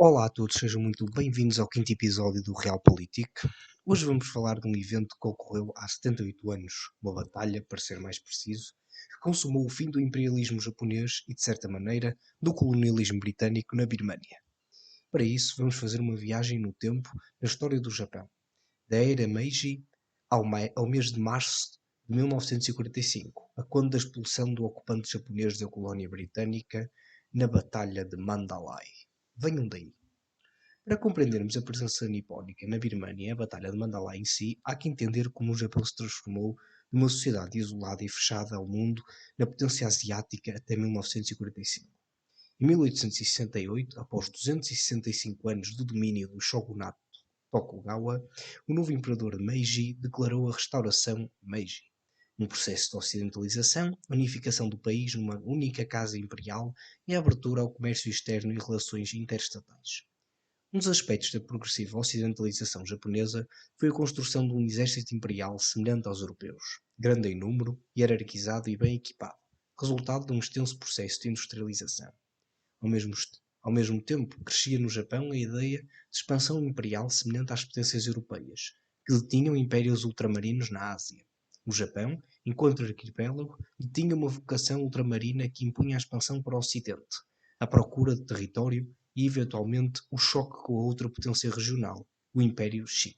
Olá a todos, sejam muito bem-vindos ao quinto episódio do Realpolitik. Hoje vamos falar de um evento que ocorreu há 78 anos, uma batalha, para ser mais preciso, que consumou o fim do imperialismo japonês e, de certa maneira, do colonialismo britânico na Birmânia. Para isso, vamos fazer uma viagem no tempo na história do Japão, da era Meiji ao mês de março de 1945, a quando da expulsão do ocupante japonês da colónia britânica na Batalha de Mandalay. Venham daí. Para compreendermos a presença nipónica na Birmânia e a Batalha de Mandalay em si, há que entender como o Japão se transformou numa sociedade isolada e fechada ao mundo na potência asiática até 1945. Em 1868, após 265 anos de domínio do shogunato Tokugawa, o novo imperador Meiji declarou a restauração Meiji, um processo de ocidentalização, unificação do país numa única casa imperial e a abertura ao comércio externo e relações interestatais. Um dos aspectos da progressiva ocidentalização japonesa foi a construção de um exército imperial semelhante aos europeus, grande em número, hierarquizado e bem equipado, resultado de um extenso processo de industrialização. Ao mesmo tempo, crescia no Japão a ideia de expansão imperial semelhante às potências europeias, que detinham impérios ultramarinos na Ásia. O Japão, enquanto arquipélago, detinha uma vocação ultramarina que impunha a expansão para o Ocidente, a procura de território e, eventualmente, o choque com a outra potência regional, o Império Qing.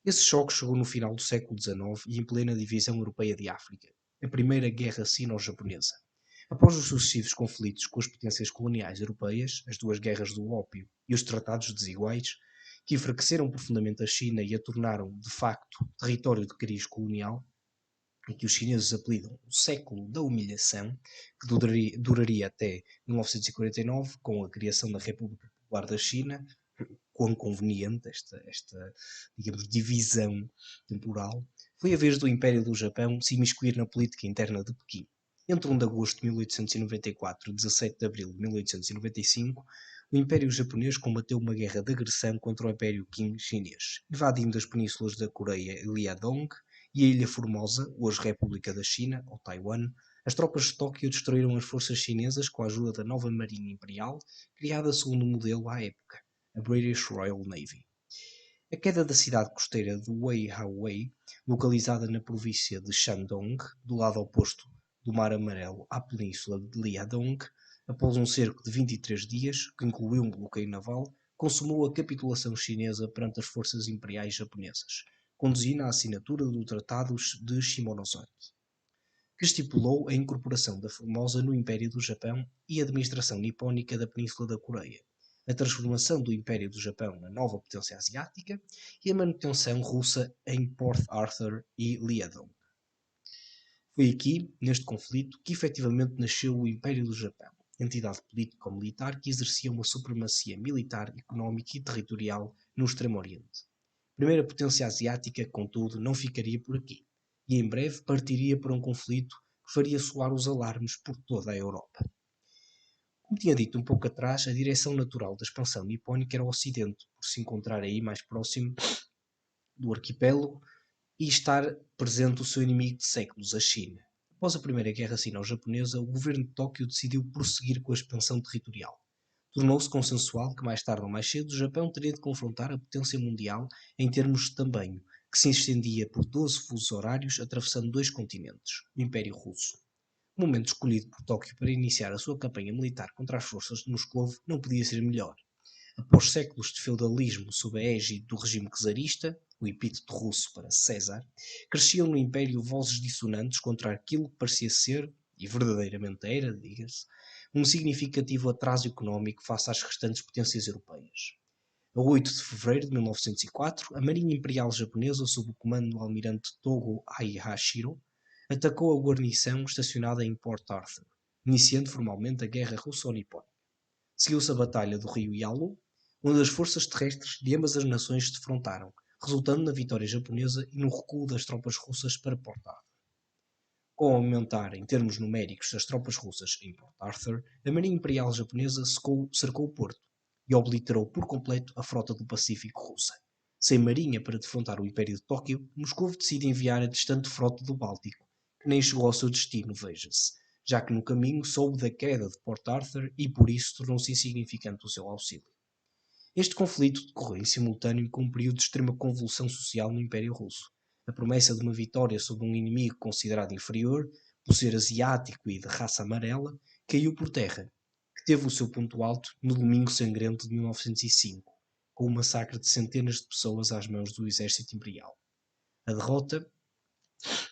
Esse choque chegou no final do século XIX e em plena divisão europeia de África, a Primeira Guerra Sino-Japonesa. Após os sucessivos conflitos com as potências coloniais europeias, as duas guerras do ópio e os tratados desiguais, que enfraqueceram profundamente a China e a tornaram, de facto, território de cariz colonial, e que os chineses apelidam o século da humilhação, que duraria até 1949, com a criação da República Popular da China. Quão conveniente esta, digamos, divisão temporal. Foi a vez do Império do Japão se imiscuir na política interna de Pequim. Entre 1 de agosto de 1894 e 17 de abril de 1895, o Império Japonês combateu uma guerra de agressão contra o Império Qing chinês, invadindo as penínsulas da Coreia e Liaodong e a Ilha Formosa, hoje República da China, ou Taiwan. As tropas de Tóquio destruíram as forças chinesas com a ajuda da nova Marinha Imperial, criada segundo o modelo à época, a British Royal Navy. A queda da cidade costeira de Wei-Hao-Wei, localizada na província de Shandong, do lado oposto do Mar Amarelo à península de Liaodong, após um cerco de 23 dias, que incluiu um bloqueio naval, consumou a capitulação chinesa perante as forças imperiais japonesas, conduzindo à assinatura do Tratado de Shimonoseki, que estipulou a incorporação da Formosa no Império do Japão e a administração nipónica da Península da Coreia, a transformação do Império do Japão na nova potência asiática e a manutenção russa em Port Arthur e Liaodong. Foi aqui, neste conflito, que efetivamente nasceu o Império do Japão, entidade político-militar que exercia uma supremacia militar, económica e territorial no Extremo Oriente. A primeira potência asiática, contudo, não ficaria por aqui, e em breve partiria para um conflito que faria soar os alarmes por toda a Europa. Como tinha dito um pouco atrás, a direção natural da expansão nipónica era o Ocidente, por se encontrar aí mais próximo do arquipélago e estar presente o seu inimigo de séculos, a China. Após a Primeira Guerra Sino-Japonesa, o governo de Tóquio decidiu prosseguir com a expansão territorial. Tornou-se consensual que mais tarde ou mais cedo o Japão teria de confrontar a potência mundial em termos de tamanho, que se estendia por 12 fusos horários atravessando dois continentes, o Império Russo. O momento escolhido por Tóquio para iniciar a sua campanha militar contra as forças de Moscou não podia ser melhor. Após séculos de feudalismo sob a égide do regime czarista, o epíteto russo para César, cresciam no Império vozes dissonantes contra aquilo que parecia ser, e verdadeiramente era, diga-se, um significativo atraso económico face às restantes potências europeias. A 8 de fevereiro de 1904, a Marinha Imperial Japonesa, sob o comando do almirante Togo Aihashiro, atacou a guarnição estacionada em Port Arthur, iniciando formalmente a Guerra Russo-Nipónica. Seguiu-se a Batalha do Rio Yalu, onde as forças terrestres de ambas as nações se defrontaram, resultando na vitória japonesa e no recuo das tropas russas para Port Arthur. Com o aumentar em termos numéricos das tropas russas em Port Arthur, a Marinha Imperial Japonesa cercou o porto e obliterou por completo a frota do Pacífico russa. Sem marinha para defrontar o Império de Tóquio, Moscou decide enviar a distante frota do Báltico, que nem chegou ao seu destino, veja-se, já que no caminho soube da queda de Port Arthur e por isso tornou-se insignificante o seu auxílio. Este conflito decorreu em simultâneo com um período de extrema convulsão social no Império Russo. A promessa de uma vitória sobre um inimigo considerado inferior, por ser asiático e de raça amarela, caiu por terra, que teve o seu ponto alto no Domingo Sangrento de 1905, com o massacre de centenas de pessoas às mãos do exército imperial. A derrota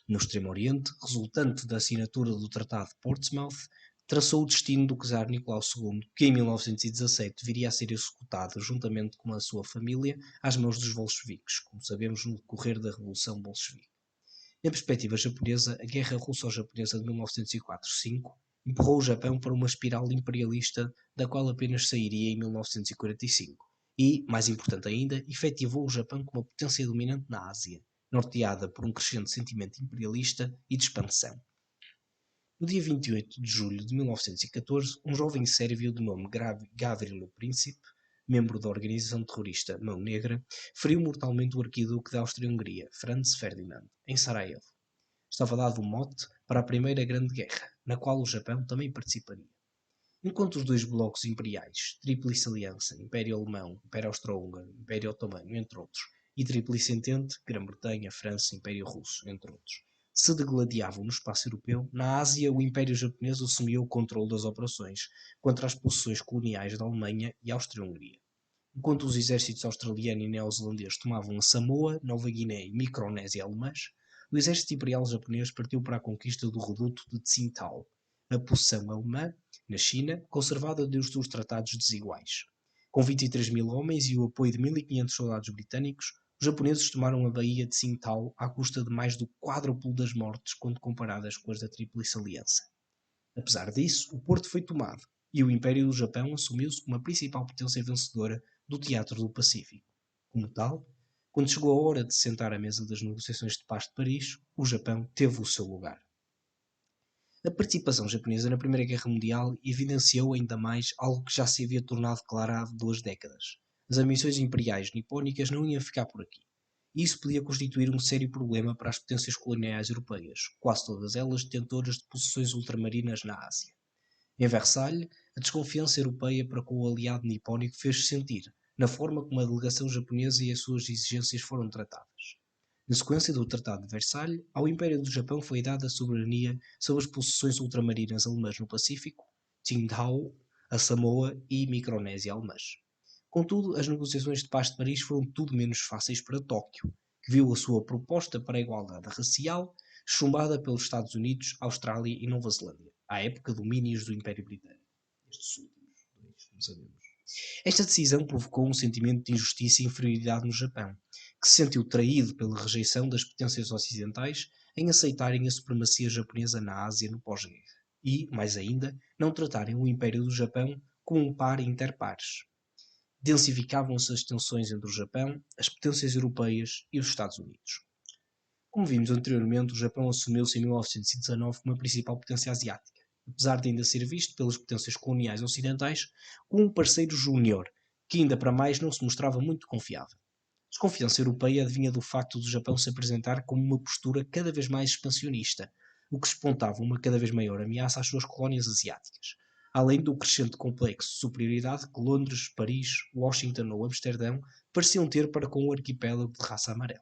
no Extremo Oriente, resultante da assinatura do Tratado de Portsmouth, traçou o destino do czar Nicolau II, que em 1917 viria a ser executado juntamente com a sua família às mãos dos bolcheviques, como sabemos no decorrer da Revolução Bolchevique. Na perspectiva japonesa, a Guerra Russo-Japonesa de 1904-5 empurrou o Japão para uma espiral imperialista da qual apenas sairia em 1945 e, mais importante ainda, efetivou o Japão como uma potência dominante na Ásia, norteada por um crescente sentimento imperialista e de expansão. No dia 28 de julho de 1914, um jovem sérvio de nome Gavrilo Princip, membro da organização terrorista Mão Negra, feriu mortalmente o arquiduque da Áustria-Hungria, Franz Ferdinand, em Sarajevo. Estava dado o mote para a Primeira Grande Guerra, na qual o Japão também participaria. Enquanto os dois blocos imperiais, Tríplice Aliança, Império Alemão, Império Austro-Húngaro, Império Otomano, entre outros, e Tríplice Entente, Grã-Bretanha, França, Império Russo, entre outros, se degladiavam no espaço europeu, na Ásia o Império Japonês assumiu o controle das operações contra as possessões coloniais da Alemanha e Áustria-Hungria. Enquanto os exércitos australiano e neozelandês tomavam a Samoa, Nova Guiné e Micronésia alemãs, o exército imperial japonês partiu para a conquista do reduto de Tsingtao, a posição alemã, na China, conservada desde os tratados desiguais. Com 23 mil homens e o apoio de 1.500 soldados britânicos, os japoneses tomaram a baía de Tsingtao à custa de mais do quádruplo das mortes quando comparadas com as da Tríplice Aliança. Apesar disso, o porto foi tomado e o Império do Japão assumiu-se como a principal potência vencedora do Teatro do Pacífico. Como tal, quando chegou a hora de sentar à mesa das negociações de paz de Paris, o Japão teve o seu lugar. A participação japonesa na Primeira Guerra Mundial evidenciou ainda mais algo que já se havia tornado claro há 2 décadas. As ambições imperiais nipónicas não iam ficar por aqui. E isso podia constituir um sério problema para as potências coloniais europeias, quase todas elas detentoras de possessões ultramarinas na Ásia. Em Versalhes, a desconfiança europeia para com o aliado nipónico fez-se sentir, na forma como a delegação japonesa e as suas exigências foram tratadas. Na sequência do Tratado de Versalhes, ao Império do Japão foi dada a soberania sobre as possessões ultramarinas alemãs no Pacífico, Qingdao, a Samoa e Micronésia alemãs. Contudo, as negociações de paz de Paris foram tudo menos fáceis para Tóquio, que viu a sua proposta para a igualdade racial chumbada pelos Estados Unidos, Austrália e Nova Zelândia, à época domínios do Império Britânico. Estes últimos dois, como sabemos. Esta decisão provocou um sentimento de injustiça e inferioridade no Japão, que se sentiu traído pela rejeição das potências ocidentais em aceitarem a supremacia japonesa na Ásia no pós-guerra e, mais ainda, não tratarem o Império do Japão como um par interpares. Densificavam-se as tensões entre o Japão, as potências europeias e os Estados Unidos. Como vimos anteriormente, o Japão assumiu-se em 1919 como a principal potência asiática, apesar de ainda ser visto pelas potências coloniais ocidentais como um parceiro júnior, que ainda para mais não se mostrava muito confiável. A desconfiança europeia advinha do facto do Japão se apresentar como uma postura cada vez mais expansionista, o que espontava uma cada vez maior ameaça às suas colónias asiáticas, além do crescente complexo de superioridade que Londres, Paris, Washington ou Amsterdão pareciam ter para com o arquipélago de raça amarela.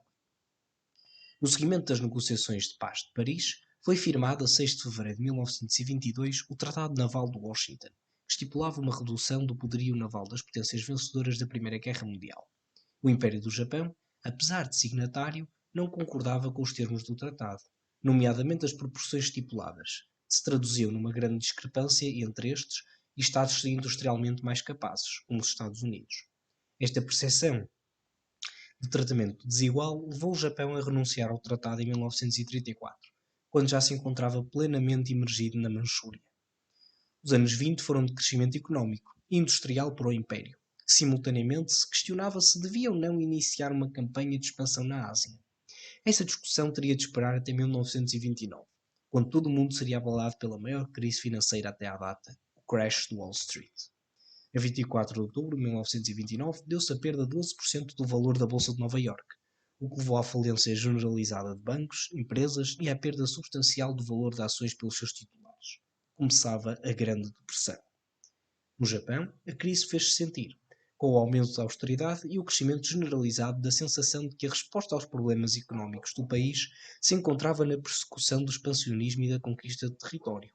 No seguimento das negociações de paz de Paris, foi firmado a 6 de fevereiro de 1922 o Tratado Naval de Washington, que estipulava uma redução do poderio naval das potências vencedoras da Primeira Guerra Mundial. O Império do Japão, apesar de signatário, não concordava com os termos do tratado, nomeadamente as proporções estipuladas, que se traduziam numa grande discrepância entre estes e Estados industrialmente mais capazes, como os Estados Unidos. Esta percepção de tratamento desigual levou o Japão a renunciar ao tratado em 1934, quando já se encontrava plenamente imergido na Manchúria. Os anos 20 foram de crescimento económico e industrial para o Império, que simultaneamente se questionava se devia ou não iniciar uma campanha de expansão na Ásia. Essa discussão teria de esperar até 1929, quando todo o mundo seria abalado pela maior crise financeira até à data, o crash de Wall Street. A 24 de outubro de 1929 deu-se a perda de 12% do valor da Bolsa de Nova Iorque, o que levou à falência generalizada de bancos, empresas e à perda substancial do valor de ações pelos seus titulares. Começava a Grande Depressão. No Japão, a crise fez-se sentir, com o aumento da austeridade e o crescimento generalizado da sensação de que a resposta aos problemas económicos do país se encontrava na persecução do expansionismo e da conquista de território.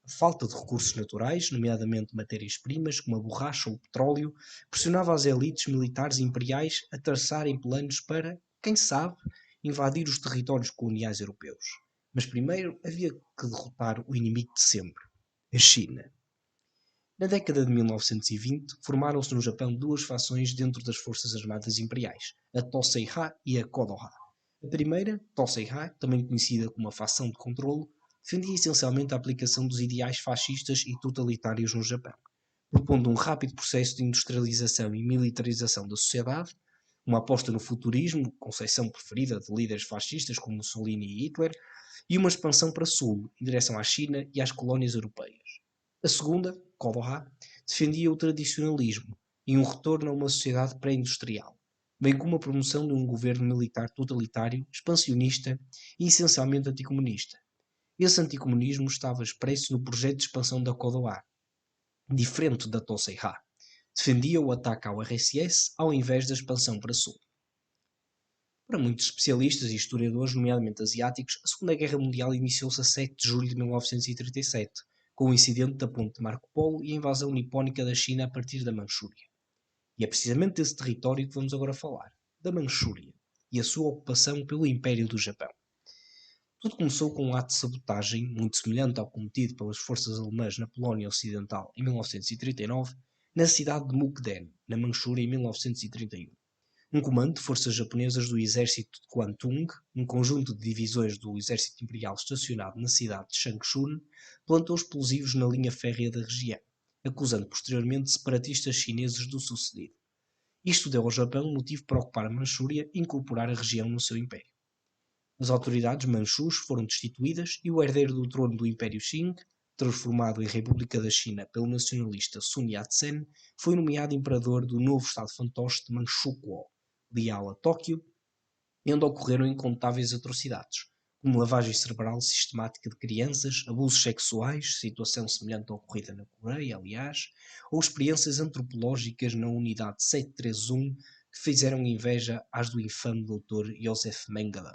A falta de recursos naturais, nomeadamente matérias-primas como a borracha ou o petróleo, pressionava as elites militares imperiais a traçarem planos para, quem sabe, invadir os territórios coloniais europeus. Mas primeiro havia que derrotar o inimigo de sempre, a China. Na década de 1920, formaram-se no Japão duas fações dentro das Forças Armadas Imperiais, a Tosei-ha e a Kodoha. A primeira, Tosei-ha, também conhecida como a fação de controlo, defendia essencialmente a aplicação dos ideais fascistas e totalitários no Japão, propondo um rápido processo de industrialização e militarização da sociedade, uma aposta no futurismo, concepção preferida de líderes fascistas como Mussolini e Hitler, e uma expansão para sul, em direção à China e às colónias europeias. A segunda, Kodoha, defendia o tradicionalismo e um retorno a uma sociedade pré-industrial, bem como a promoção de um governo militar totalitário, expansionista e essencialmente anticomunista. Esse anticomunismo estava expresso no projeto de expansão da Kodoha, diferente da Tosei-ha. Defendia o ataque ao RSS ao invés da expansão para sul. Para muitos especialistas e historiadores, nomeadamente asiáticos, a Segunda Guerra Mundial iniciou-se a 7 de julho de 1937, com o incidente da Ponte de Marco Polo e a invasão nipónica da China a partir da Manchúria. E é precisamente desse território que vamos agora falar, da Manchúria, e a sua ocupação pelo Império do Japão. Tudo começou com um ato de sabotagem, muito semelhante ao cometido pelas forças alemãs na Polónia Ocidental em 1939, na cidade de Mukden, na Manchúria, em 1931. Um comando de forças japonesas do exército de Kwantung, um conjunto de divisões do exército imperial estacionado na cidade de Changchun, plantou explosivos na linha férrea da região, acusando posteriormente separatistas chineses do sucedido. Isto deu ao Japão motivo para ocupar a Manchúria e incorporar a região no seu império. As autoridades manchus foram destituídas e o herdeiro do trono do Império Qing, transformado em República da China pelo nacionalista Sun Yat-sen, foi nomeado imperador do novo estado fantoche de Manchukuo, leal a Tóquio, onde ocorreram incontáveis atrocidades, como lavagem cerebral sistemática de crianças, abusos sexuais, situação semelhante à ocorrida na Coreia, aliás, ou experiências antropológicas na unidade 731 que fizeram inveja às do infame Dr. Josef Mengele.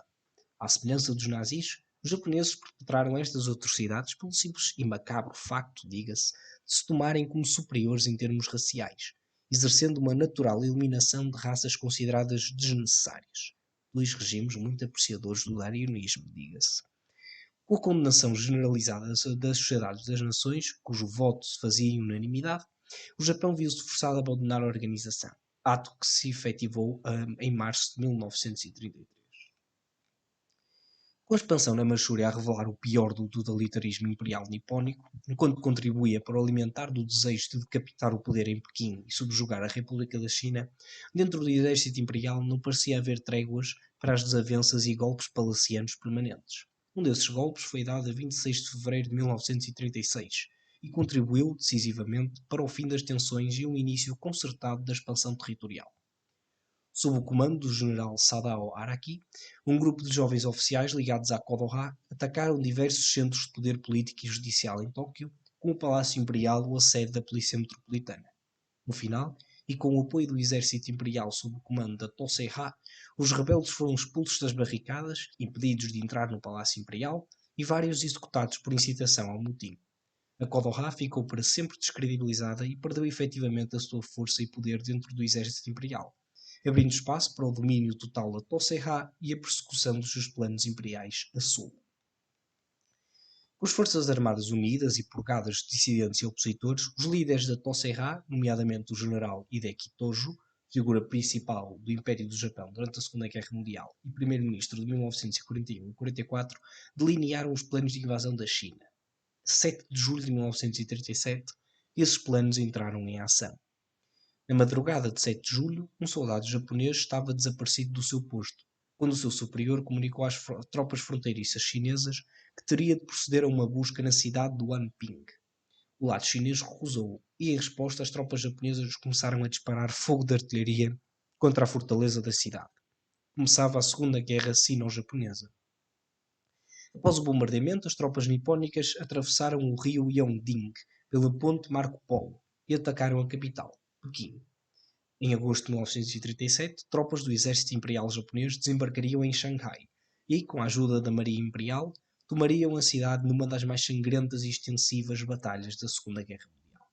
À semelhança dos nazis, os japoneses perpetraram estas atrocidades pelo simples e macabro facto, diga-se, de se tomarem como superiores em termos raciais, exercendo uma natural eliminação de raças consideradas desnecessárias. Dois regimes muito apreciadores do darwinismo, diga-se. Com a condenação generalizada das sociedades das nações, cujo voto se fazia em unanimidade, o Japão viu-se forçado a abandonar a organização, ato que se efetivou em março de 1933. Com a expansão na Manchúria a revelar o pior do totalitarismo imperial nipónico, enquanto contribuía para o alimentar do desejo de decapitar o poder em Pequim e subjugar a República da China, dentro do exército imperial não parecia haver tréguas para as desavenças e golpes palacianos permanentes. Um desses golpes foi dado a 26 de fevereiro de 1936 e contribuiu decisivamente para o fim das tensões e um início concertado da expansão territorial. Sob o comando do general Sadao Araki, um grupo de jovens oficiais ligados à Kodoha atacaram diversos centros de poder político e judicial em Tóquio, com o Palácio Imperial ou a sede da Polícia Metropolitana. No final, e com o apoio do exército imperial sob o comando da Tosei-ha, os rebeldes foram expulsos das barricadas, impedidos de entrar no Palácio Imperial e vários executados por incitação ao motim. A Kodoha ficou para sempre descredibilizada e perdeu efetivamente a sua força e poder dentro do exército imperial, abrindo espaço para o domínio total da Tosei-ha e a persecução dos seus planos imperiais a sul. Com as Forças Armadas unidas e purgadas de dissidentes e opositores, os líderes da Tosei-ha, nomeadamente o general Hideki Tojo, figura principal do Império do Japão durante a Segunda Guerra Mundial e primeiro-ministro de 1941 e 44, delinearam os planos de invasão da China. 7 de julho de 1937, esses planos entraram em ação. Na madrugada de 7 de julho, um soldado japonês estava desaparecido do seu posto, quando o seu superior comunicou às tropas fronteiriças chinesas que teria de proceder a uma busca na cidade de Wanping. O lado chinês recusou e, em resposta, as tropas japonesas começaram a disparar fogo de artilharia contra a fortaleza da cidade. Começava a Segunda Guerra Sino-Japonesa. Após o bombardeamento, as tropas nipónicas atravessaram o rio Yongding pela ponte Marco Polo e atacaram a capital, Pequim. Em agosto de 1937, tropas do exército imperial japonês desembarcariam em Xangai e, com a ajuda da Marinha Imperial, tomariam a cidade numa das mais sangrentas e extensivas batalhas da Segunda Guerra Mundial.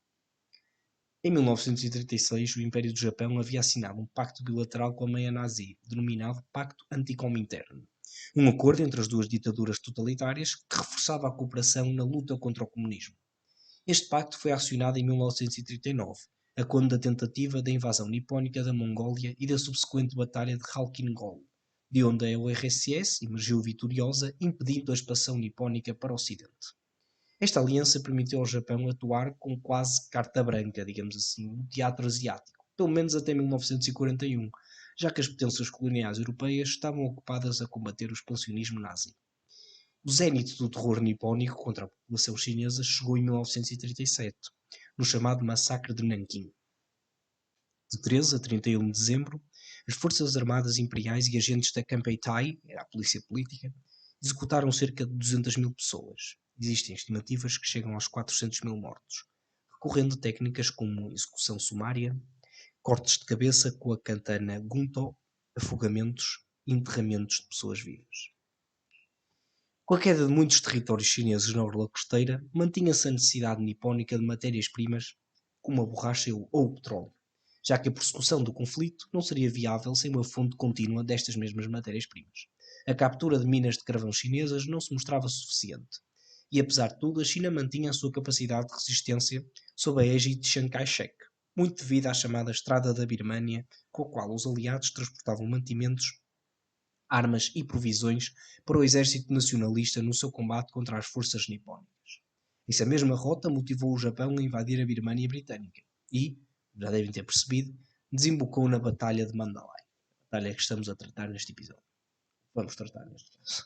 Em 1936, o Império do Japão havia assinado um pacto bilateral com a meia nazi, denominado Pacto Anticomintern, um acordo entre as duas ditaduras totalitárias que reforçava a cooperação na luta contra o comunismo. Este pacto foi acionado em 1939, a quando da tentativa da invasão nipónica da Mongólia e da subsequente Batalha de Khalkhin-Gol, de onde a URSS emergiu vitoriosa, impedindo a expansão nipónica para o Ocidente. Esta aliança permitiu ao Japão atuar com quase carta branca, digamos assim, no teatro asiático, pelo menos até 1941, já que as potências coloniais europeias estavam ocupadas a combater o expansionismo nazi. O zénite do terror nipónico contra a população chinesa chegou em 1937, no chamado Massacre de Nanquim. De 13 a 31 de dezembro, as Forças Armadas Imperiais e agentes da Kempeitai, era a polícia política, executaram cerca de 200 mil pessoas. Existem estimativas que chegam aos 400 mil mortos, recorrendo a técnicas como execução sumária, cortes de cabeça com a katana gunto, afogamentos e enterramentos de pessoas vivas. Com a queda de muitos territórios chineses na orla costeira, mantinha-se a necessidade nipónica de matérias-primas como a borracha ou o petróleo, já que a prossecução do conflito não seria viável sem uma fonte contínua destas mesmas matérias-primas. A captura de minas de carvão chinesas não se mostrava suficiente, e apesar de tudo a China mantinha a sua capacidade de resistência sob a égide de Chiang Kai-shek, muito devido à chamada Estrada da Birmânia, com a qual os aliados transportavam mantimentos, armas e provisões para o exército nacionalista no seu combate contra as forças nipónicas. Essa mesma rota motivou o Japão a invadir a Birmânia britânica e, já devem ter percebido, desembocou na Batalha de Mandalay, a batalha que estamos a tratar neste episódio. Vamos tratar neste caso.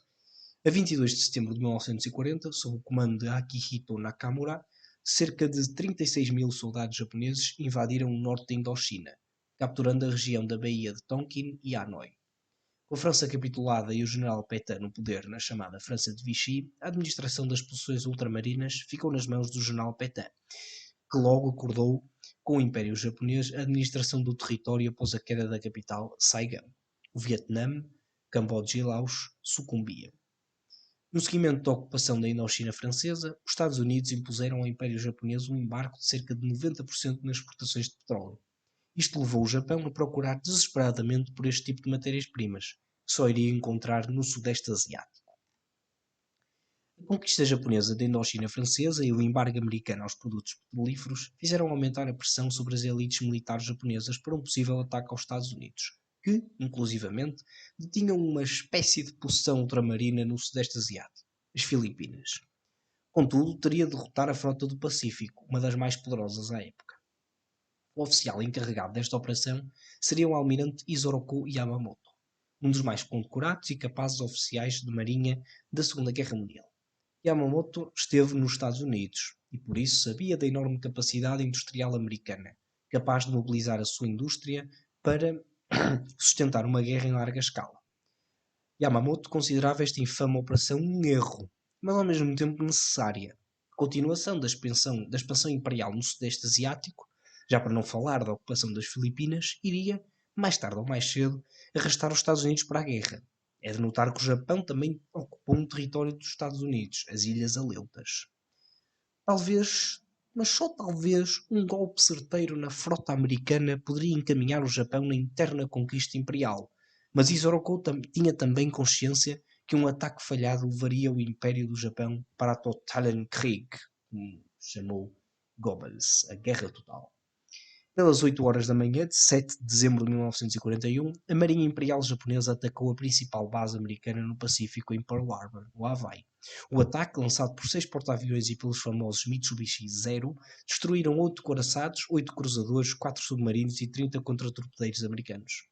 A 22 de setembro de 1940, sob o comando de Akihito Nakamura, cerca de 36 mil soldados japoneses invadiram o norte da Indochina, capturando a região da Baía de Tonkin e Hanoi. Com a França capitulada e o general Pétain no poder na chamada França de Vichy, a administração das posições ultramarinas ficou nas mãos do general Pétain, que logo acordou com o Império Japonês a administração do território após a queda da capital, Saigon. O Vietnã, Camboja e Laos sucumbiam. No seguimento da ocupação da Indochina francesa, os Estados Unidos impuseram ao Império Japonês um embargo de cerca de 90% nas exportações de petróleo. Isto levou o Japão a procurar desesperadamente por este tipo de matérias-primas, que só iria encontrar no Sudeste Asiático. A conquista japonesa da Indochina francesa e o embargo americano aos produtos petrolíferos fizeram aumentar a pressão sobre as elites militares japonesas para um possível ataque aos Estados Unidos, que, inclusivamente, detinham uma espécie de possessão ultramarina no Sudeste Asiático, as Filipinas. Contudo, teria de derrotar a Frota do Pacífico, uma das mais poderosas à época. O oficial encarregado desta operação seria o almirante Isoroku Yamamoto, um dos mais condecorados e capazes oficiais de marinha da Segunda Guerra Mundial. Yamamoto esteve nos Estados Unidos e por isso sabia da enorme capacidade industrial americana, capaz de mobilizar a sua indústria para sustentar uma guerra em larga escala. Yamamoto considerava esta infame operação um erro, mas ao mesmo tempo necessária. A continuação da expansão imperial no Sudeste Asiático, já para não falar da ocupação das Filipinas, iria, mais tarde ou mais cedo, arrastar os Estados Unidos para a guerra. É de notar que o Japão também ocupou um território dos Estados Unidos, as Ilhas Aleutas. Talvez, mas só talvez, um golpe certeiro na frota americana poderia encaminhar o Japão na interna conquista imperial, mas Isoroku tinha também consciência que um ataque falhado levaria o Império do Japão para a Totalenkrieg, como chamou Goebbels, a Guerra Total. Pelas 8 horas da manhã de 7 de dezembro de 1941, a Marinha Imperial Japonesa atacou a principal base americana no Pacífico em Pearl Harbor, no Havaí. O ataque, lançado por 6 porta-aviões e pelos famosos Mitsubishi Zero, destruíram 8 coraçados, 8 cruzadores, 4 submarinos e 30 contratorpedeiros americanos.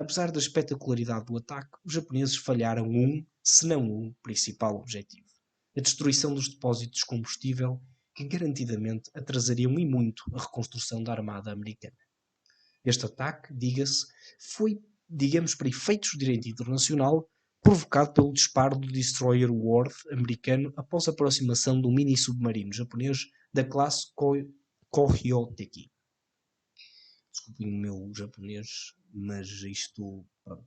Apesar da espetacularidade do ataque, os japoneses falharam se não o principal objetivo: a destruição dos depósitos de combustível, que garantidamente atrasariam e muito a reconstrução da armada americana. Este ataque, diga-se, foi, para efeitos de direito internacional, provocado pelo disparo do destroyer Worth americano após a aproximação de um mini-submarino japonês da classe Kohyoteki. desculpem o meu japonês, mas isto, pronto,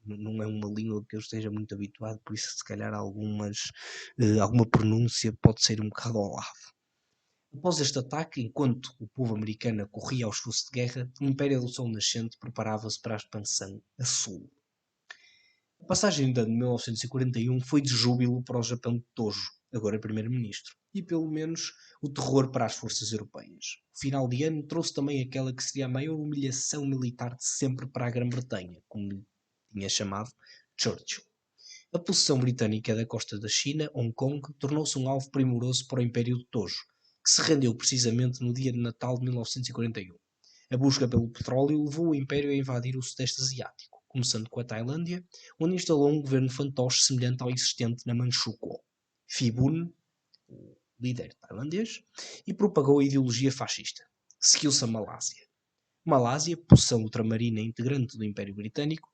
não é uma língua que eu esteja muito habituado, por isso se calhar alguma pronúncia pode ser um bocado ao lado. Após este ataque, enquanto o povo americano corria ao esforço de guerra, o Império do Sol Nascente preparava-se para a expansão a sul. A passagem de ano de 1941 foi de júbilo para o Japão de Tojo, agora primeiro-ministro, e pelo menos o terror para as forças europeias. O final de ano trouxe também aquela que seria a maior humilhação militar de sempre para a Grã-Bretanha, como lhe tinha chamado Churchill. A possessão britânica da costa da China, Hong Kong, tornou-se um alvo primoroso para o Império de Tojo, que se rendeu precisamente no dia de Natal de 1941. A busca pelo petróleo levou o Império a invadir o Sudeste Asiático, começando com a Tailândia, onde instalou um governo fantoche semelhante ao existente na Manchukuo. Phibun, o líder tailandês, e propagou a ideologia fascista. Seguiu-se a Malásia. Malásia, possessão ultramarina integrante do Império Britânico,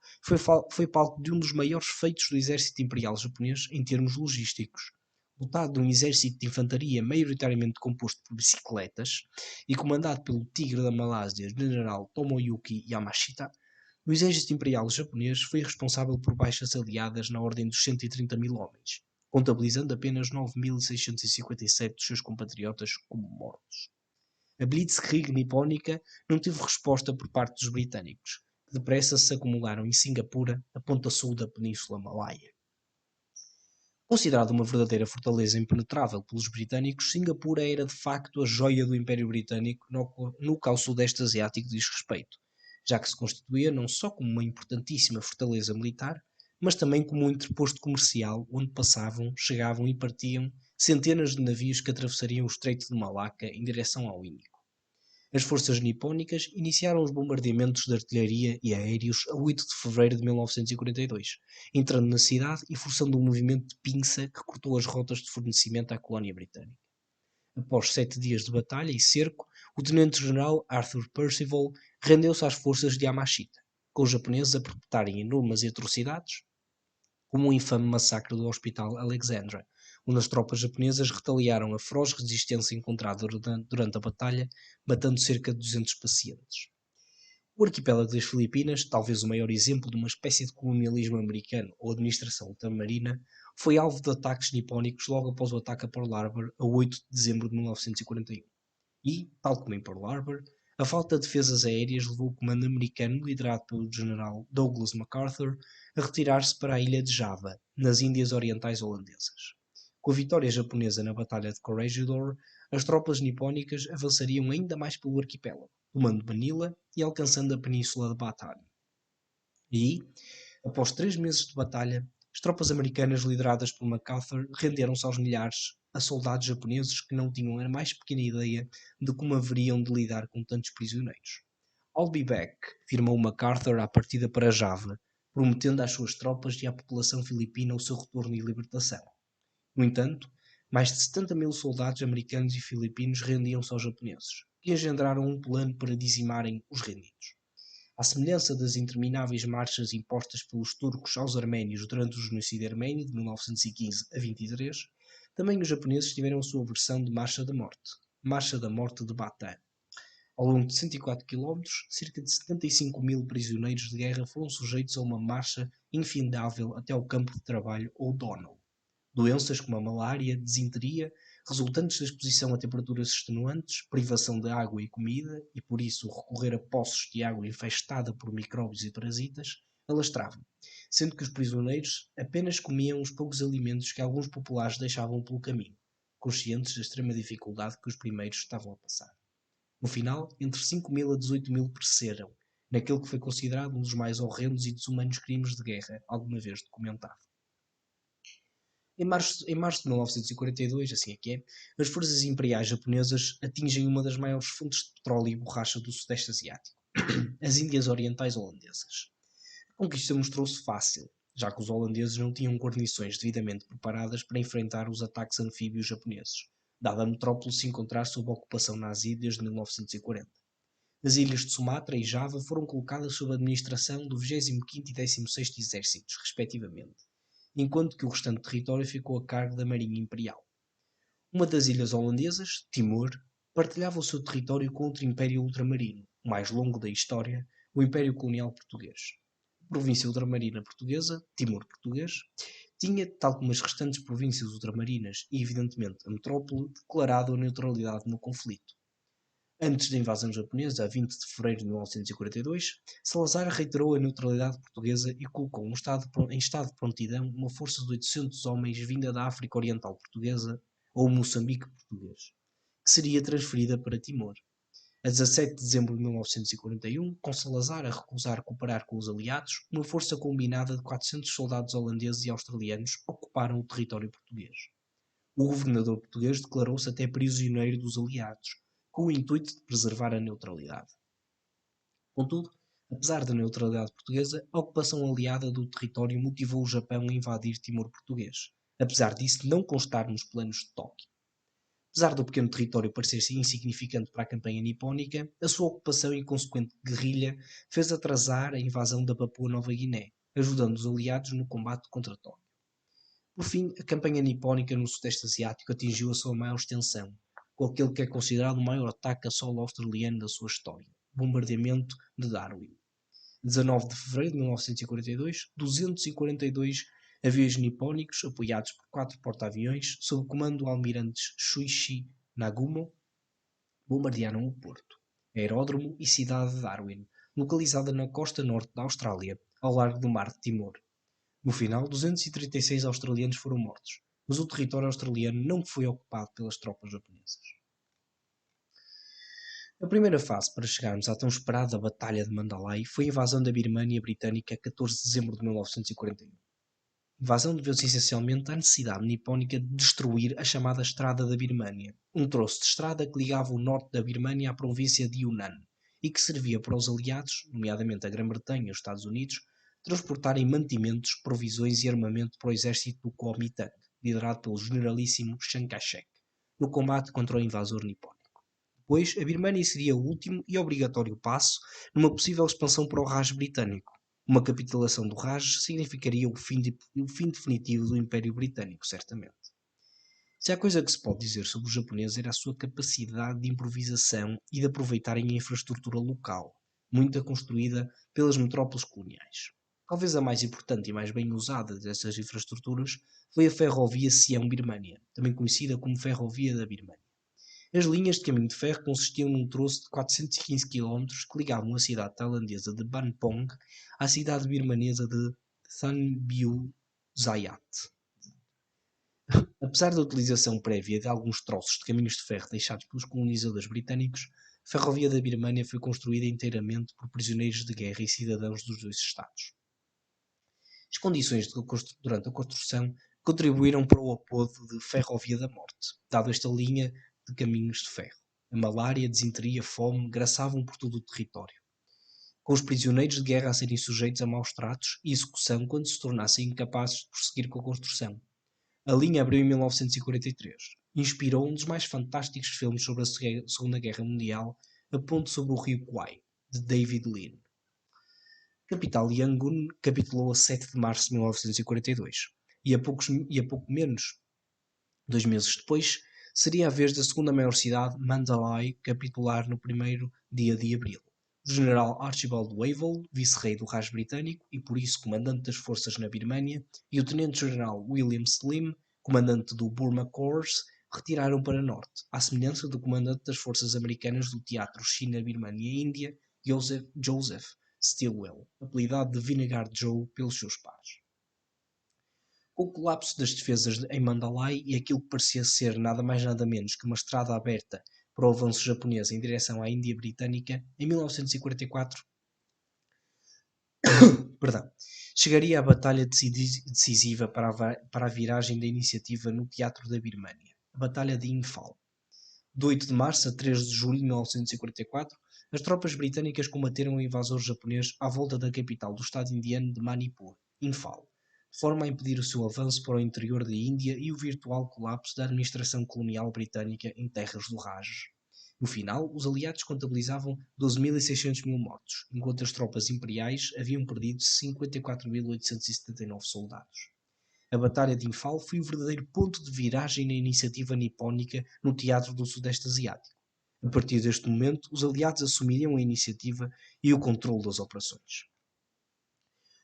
foi palco de um dos maiores feitos do exército imperial japonês em termos logísticos. Dotado de um exército de infantaria maioritariamente composto por bicicletas e comandado pelo Tigre da Malásia, General Tomoyuki Yamashita, o exército imperial japonês foi responsável por baixas aliadas na ordem dos 130 mil homens, contabilizando apenas 9.657 dos seus compatriotas como mortos. A Blitzkrieg nipónica não teve resposta por parte dos britânicos, que depressa se acumularam em Singapura, a ponta sul da Península Malaia. Considerada uma verdadeira fortaleza impenetrável pelos britânicos, Singapura era de facto a joia do Império Britânico no que ao Sudeste Asiático diz respeito, já que se constituía não só como uma importantíssima fortaleza militar, mas também como um interposto comercial onde passavam, chegavam e partiam centenas de navios que atravessariam o Estreito de Malaca em direção ao Índico. As forças nipónicas iniciaram os bombardeamentos de artilharia e aéreos a 8 de fevereiro de 1942, entrando na cidade e forçando um movimento de pinça que cortou as rotas de fornecimento à colónia britânica. Após 7 dias de batalha e cerco, o tenente-general Arthur Percival rendeu-se às forças de Yamashita, com os japoneses a perpetrarem enormes atrocidades, como o infame massacre do Hospital Alexandra, onde as tropas japonesas retaliaram a feroz resistência encontrada durante a batalha, matando cerca de 200 pacientes. O arquipélago das Filipinas, talvez o maior exemplo de uma espécie de colonialismo americano ou administração ultramarina, foi alvo de ataques nipónicos logo após o ataque a Pearl Harbor a 8 de dezembro de 1941. E, tal como em Pearl Harbor, a falta de defesas aéreas levou o comando americano, liderado pelo general Douglas MacArthur, a retirar-se para a ilha de Java, nas Índias Orientais Holandesas. Com a vitória japonesa na Batalha de Corregidor, as tropas nipónicas avançariam ainda mais pelo arquipélago, tomando Manila e alcançando a península de Bataan. E, após 3 meses de batalha, as tropas americanas lideradas por MacArthur renderam-se aos milhares a soldados japoneses que não tinham a mais pequena ideia de como haveriam de lidar com tantos prisioneiros. "I'll be back", afirmou MacArthur à partida para Java, prometendo às suas tropas e à população filipina o seu retorno e libertação. No entanto, mais de 70 mil soldados americanos e filipinos rendiam-se aos japoneses, que engendraram um plano para dizimarem os rendidos. À semelhança das intermináveis marchas impostas pelos turcos aos arménios durante o genocídio arménio de 1915 a 23, também os japoneses tiveram a sua versão de Marcha da Morte de Bataan. Ao longo de 104 km, cerca de 75 mil prisioneiros de guerra foram sujeitos a uma marcha infindável até ao campo de trabalho ou dono. Doenças como a malária, desinteria, resultantes da exposição a temperaturas extenuantes, privação de água e comida, e por isso recorrer a poços de água infestada por micróbios e parasitas, alastravam, sendo que os prisioneiros apenas comiam os poucos alimentos que alguns populares deixavam pelo caminho, conscientes da extrema dificuldade que os primeiros estavam a passar. No final, entre 5 mil a 18 mil pereceram, naquele que foi considerado um dos mais horrendos e desumanos crimes de guerra alguma vez documentado. Em março de 1942, assim é que é, as forças imperiais japonesas atingem uma das maiores fontes de petróleo e borracha do Sudeste Asiático, as Índias Orientais Holandesas. A conquista mostrou-se fácil, já que os holandeses não tinham guarnições devidamente preparadas para enfrentar os ataques anfíbios japoneses, dada a metrópole se encontrar sob ocupação nazi desde 1940. As ilhas de Sumatra e Java foram colocadas sob a administração do 25º e 16º Exércitos, respectivamente, enquanto que o restante território ficou a cargo da Marinha Imperial. Uma das ilhas holandesas, Timor, partilhava o seu território com outro império ultramarino, o mais longo da história, o Império Colonial Português. A província ultramarina portuguesa, Timor Português, tinha, tal como as restantes províncias ultramarinas e, evidentemente, a metrópole, declarado a neutralidade no conflito. Antes da invasão japonesa, a 20 de fevereiro de 1942, Salazar reiterou a neutralidade portuguesa e colocou em estado de prontidão uma força de 800 homens vinda da África Oriental Portuguesa, ou Moçambique Português, que seria transferida para Timor. A 17 de dezembro de 1941, com Salazar a recusar cooperar com os aliados, uma força combinada de 400 soldados holandeses e australianos ocuparam o território português. O governador português declarou-se até prisioneiro dos aliados, com o intuito de preservar a neutralidade. Contudo, apesar da neutralidade portuguesa, a ocupação aliada do território motivou o Japão a invadir Timor português, apesar disso não constar nos planos de Tóquio. Apesar do pequeno território parecer insignificante para a campanha nipónica, a sua ocupação e consequente guerrilha fez atrasar a invasão da Papua Nova Guiné, ajudando os aliados no combate contra Tóquio. Por fim, a campanha nipónica no Sudeste Asiático atingiu a sua maior extensão, com aquele que é considerado o maior ataque a solo australiano da sua história, o bombardeamento de Darwin. 19 de fevereiro de 1942, 242 aviões nipónicos, apoiados por 4 porta-aviões, sob o comando do almirante Shuichi Nagumo, bombardearam o porto, aeródromo e cidade de Darwin, localizada na costa norte da Austrália, ao largo do Mar de Timor. No final, 236 australianos foram mortos, mas o território australiano não foi ocupado pelas tropas japonesas. A primeira fase para chegarmos à tão esperada Batalha de Mandalay foi a invasão da Birmânia britânica a 14 de dezembro de 1941. A invasão deveu-se essencialmente à necessidade nipónica de destruir a chamada Estrada da Birmânia, um troço de estrada que ligava o norte da Birmânia à província de Yunnan e que servia para os aliados, nomeadamente a Grã-Bretanha e os Estados Unidos, transportarem mantimentos, provisões e armamento para o exército do Kuomintang, liderado pelo generalíssimo Chiang Kai-shek, no combate contra o invasor nipónico. Depois, a Birmânia seria o último e obrigatório passo numa possível expansão para o Raj britânico. Uma capitulação do Raj significaria o fim definitivo do Império Britânico, certamente. Se há coisa que se pode dizer sobre os japoneses era a sua capacidade de improvisação e de aproveitarem a infraestrutura local, muito construída pelas metrópoles coloniais. Talvez a mais importante e mais bem usada dessas infraestruturas foi a ferrovia Sião-Birmânia, também conhecida como Ferrovia da Birmânia. As linhas de caminho de ferro consistiam num troço de 415 km que ligavam a cidade tailandesa de Ban Pong à cidade birmanesa de Thanbyup Zayat. Apesar da utilização prévia de alguns troços de caminhos de ferro deixados pelos colonizadores britânicos, a ferrovia da Birmânia foi construída inteiramente por prisioneiros de guerra e cidadãos dos dois Estados. As condições durante a construção contribuíram para o apodo de Ferrovia da Morte, dado esta linha de caminhos de ferro. A malária, a desinteria, a fome graçavam por todo o território, com os prisioneiros de guerra a serem sujeitos a maus tratos e execução quando se tornassem incapazes de prosseguir com a construção. A linha abriu em 1943. Inspirou um dos mais fantásticos filmes sobre a Segunda Guerra Mundial, A Ponte sobre o Rio Kwai, de David Lean. A capital Yangon capitulou a 7 de março de 1942 e a pouco menos 2 meses depois seria a vez da segunda maior cidade, Mandalay, capitular no primeiro dia de abril. O general Archibald Wavell, vice-rei do Raj britânico e por isso comandante das forças na Birmânia, e o tenente-general William Slim, comandante do Burma Corps, retiraram para norte, à semelhança do comandante das forças americanas do Teatro China-Birmânia-Índia, Joseph Stilwell, apelidado de Vinegar Joe pelos seus pares. Com o colapso das defesas em Mandalay e aquilo que parecia ser nada mais nada menos que uma estrada aberta para o avanço japonês em direção à Índia Britânica, em 1944 chegaria a batalha decisiva para a viragem da iniciativa no Teatro da Birmânia, a Batalha de Imphal. De 8 de março a 3 de julho de 1944, as tropas britânicas combateram o invasor japonês à volta da capital do estado indiano de Manipur, Imphal, de forma a impedir o seu avanço para o interior da Índia e o virtual colapso da administração colonial britânica em terras do Raj. No final, os aliados contabilizavam 12.600 mortos, enquanto as tropas imperiais haviam perdido 54.879 soldados. A Batalha de Imphal foi o verdadeiro ponto de viragem na iniciativa nipónica no teatro do Sudeste Asiático. A partir deste momento, os aliados assumiriam a iniciativa e o controle das operações.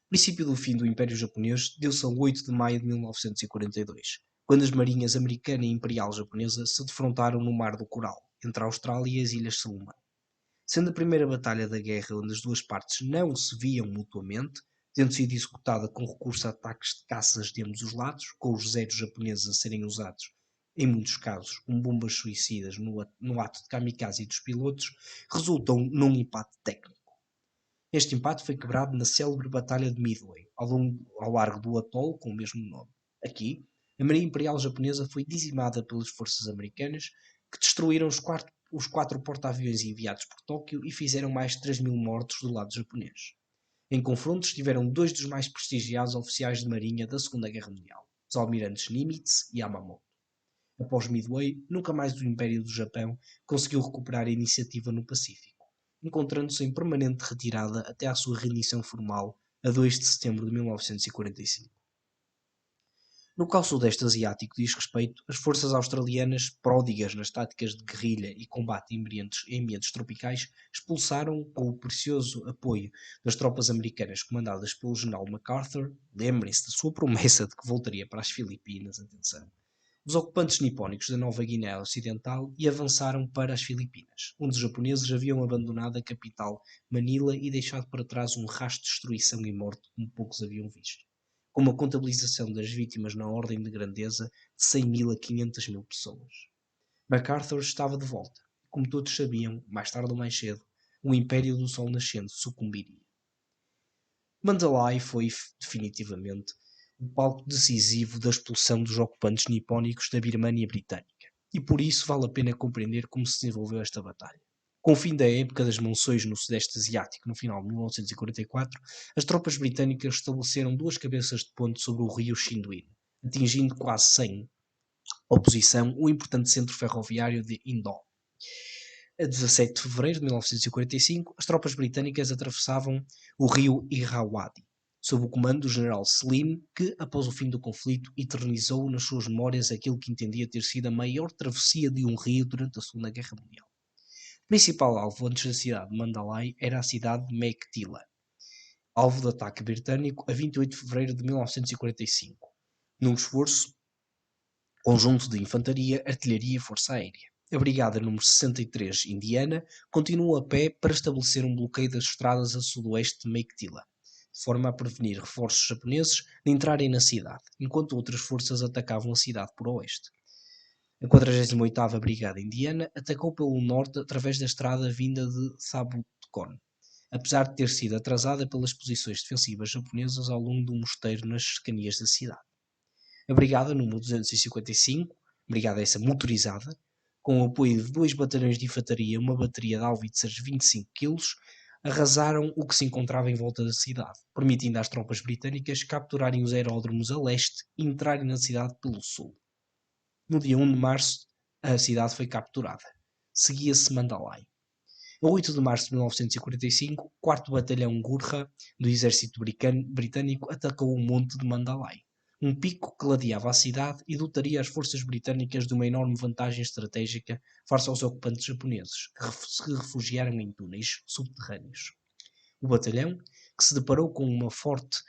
O princípio do fim do Império Japonês deu-se a 8 de maio de 1942, quando as marinhas americana e imperial japonesa se defrontaram no Mar do Coral, entre a Austrália e as Ilhas Salomão. Sendo a primeira batalha da guerra onde as duas partes não se viam mutuamente, tendo sido executada com recurso a ataques de caças de ambos os lados, com os zeros japoneses a serem usados, em muitos casos, como bombas suicidas no ato de kamikaze dos pilotos, resultou num empate técnico. Este empate foi quebrado na célebre Batalha de Midway, ao largo do atol com o mesmo nome. Aqui, a Marinha Imperial Japonesa foi dizimada pelas forças americanas, que destruíram os quatro porta-aviões enviados por Tóquio e fizeram mais de 3.000 mortos do lado japonês. Em confrontos estiveram dois dos mais prestigiados oficiais de marinha da Segunda Guerra Mundial, os almirantes Nimitz e Yamamoto. Após Midway, nunca mais o Império do Japão conseguiu recuperar a iniciativa no Pacífico, encontrando-se em permanente retirada até à sua rendição formal a 2 de setembro de 1945. No que ao Sudeste Asiático diz respeito, as forças australianas, pródigas nas táticas de guerrilha e combate em ambientes tropicais, expulsaram, com o precioso apoio das tropas americanas comandadas pelo general MacArthur, lembrem-se da sua promessa de que voltaria para as Filipinas, atenção, os ocupantes nipónicos da Nova Guiné Ocidental e avançaram para as Filipinas, onde os japoneses haviam abandonado a capital Manila e deixado para trás um rastro de destruição e morte como poucos haviam visto, com uma contabilização das vítimas na ordem de grandeza de 100.000 a 500.000 pessoas. MacArthur estava de volta. Como todos sabiam, mais tarde ou mais cedo, o Império do Sol Nascente sucumbiria. Mandalay foi, definitivamente, o palco decisivo da expulsão dos ocupantes nipónicos da Birmânia Britânica, e por isso vale a pena compreender como se desenvolveu esta batalha. Com o fim da época das monções no Sudeste Asiático no final de 1944, as tropas britânicas estabeleceram duas cabeças de ponte sobre o rio Xinduin, atingindo quase sem oposição o importante centro ferroviário de Indore. A 17 de fevereiro de 1945, as tropas britânicas atravessavam o rio Irrawaddy, sob o comando do general Selim, que, após o fim do conflito, eternizou nas suas memórias aquilo que entendia ter sido a maior travessia de um rio durante a Segunda Guerra Mundial. O principal alvo antes da cidade de Mandalay era a cidade de Meiktila, alvo de ataque britânico a 28 de fevereiro de 1945, num esforço conjunto de infantaria, artilharia e força aérea. A Brigada número 63 Indiana continuou a pé para estabelecer um bloqueio das estradas a sudoeste de Meiktila, de forma a prevenir reforços japoneses de entrarem na cidade, enquanto outras forças atacavam a cidade por oeste. A 48ª Brigada Indiana atacou pelo norte através da estrada vinda de Sabutkon, apesar de ter sido atrasada pelas posições defensivas japonesas ao longo do mosteiro nas cercanias da cidade. A Brigada número 255, brigada essa motorizada, com o apoio de 2 batalhões de infantaria e uma bateria de haubitzers de 25 kg, arrasaram o que se encontrava em volta da cidade, permitindo às tropas britânicas capturarem os aeródromos a leste e entrarem na cidade pelo sul. No dia 1 de março, a cidade foi capturada. Seguia-se Mandalay. A 8 de março de 1945, o 4º Batalhão Gurkha do exército britânico atacou o monte de Mandalay, um pico que ladeava a cidade e dotaria as forças britânicas de uma enorme vantagem estratégica face aos ocupantes japoneses, que se refugiaram em túneis subterrâneos. O batalhão, que se deparou com um forte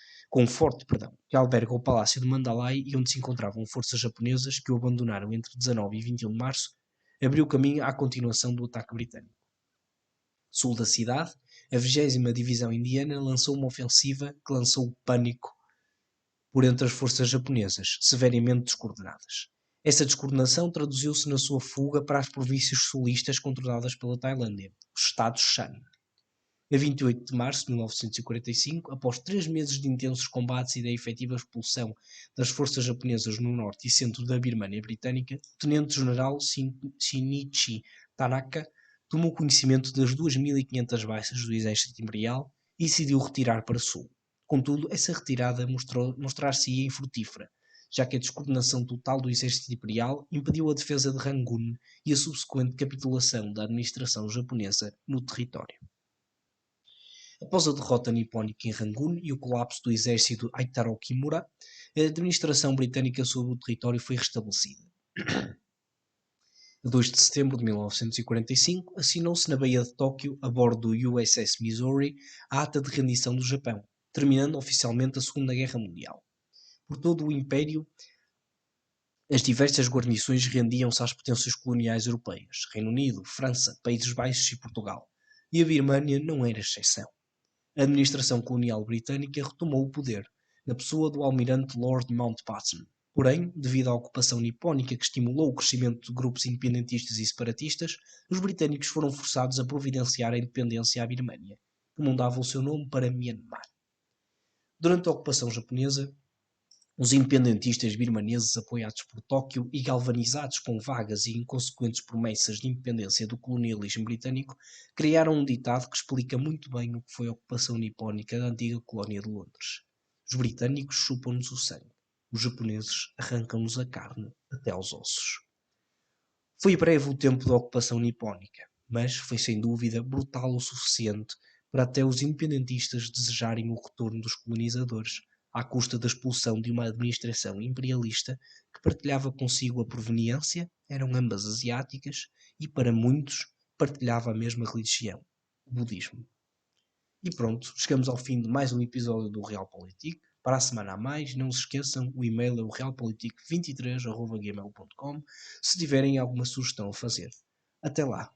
que alberga o Palácio de Mandalay e onde se encontravam forças japonesas que o abandonaram entre 19 e 21 de março, abriu caminho à continuação do ataque britânico. Sul da cidade, a 20ª Divisão Indiana lançou uma ofensiva que lançou o pânico por entre as forças japonesas, severamente descoordenadas. Essa descoordenação traduziu-se na sua fuga para as províncias sulistas controladas pela Tailândia, os estados Shan. A 28 de março de 1945, após 3 meses de intensos combates e da efetiva expulsão das forças japonesas no norte e centro da Birmânia Britânica, o tenente-general Shinichi Tanaka tomou conhecimento das 2.500 baixas do exército imperial e decidiu retirar para sul. Contudo, essa retirada mostrar-se-ia infrutífera, já que a descoordenação total do exército imperial impediu a defesa de Rangoon e a subsequente capitulação da administração japonesa no território. Após a derrota nipónica em Rangoon e o colapso do exército Aitaro Kimura, a administração britânica sobre o território foi restabelecida. A 2 de setembro de 1945, assinou-se na Baía de Tóquio, a bordo do USS Missouri, a Ata de Rendição do Japão, terminando oficialmente a Segunda Guerra Mundial. Por todo o Império, as diversas guarnições rendiam-se às potências coloniais europeias, Reino Unido, França, Países Baixos e Portugal, e a Birmânia não era exceção. A administração colonial britânica retomou o poder, na pessoa do almirante Lord Mountbatten. Porém, devido à ocupação nipónica que estimulou o crescimento de grupos independentistas e separatistas, os britânicos foram forçados a providenciar a independência à Birmânia, que mudava o seu nome para Myanmar. Durante a ocupação japonesa, os independentistas birmaneses, apoiados por Tóquio e galvanizados com vagas e inconsequentes promessas de independência do colonialismo britânico, criaram um ditado que explica muito bem o que foi a ocupação nipónica da antiga colónia de Londres. Os britânicos chupam-nos o sangue, os japoneses arrancam-nos a carne até aos ossos. Foi breve o tempo da ocupação nipónica, mas foi sem dúvida brutal o suficiente para até os independentistas desejarem o retorno dos colonizadores, à custa da expulsão de uma administração imperialista que partilhava consigo a proveniência, eram ambas asiáticas, e para muitos partilhava a mesma religião, o budismo. E pronto, chegamos ao fim de mais um episódio do Realpolitik. Para a semana a mais, não se esqueçam, o e-mail é o realpolitik23@gmail.com se tiverem alguma sugestão a fazer. Até lá!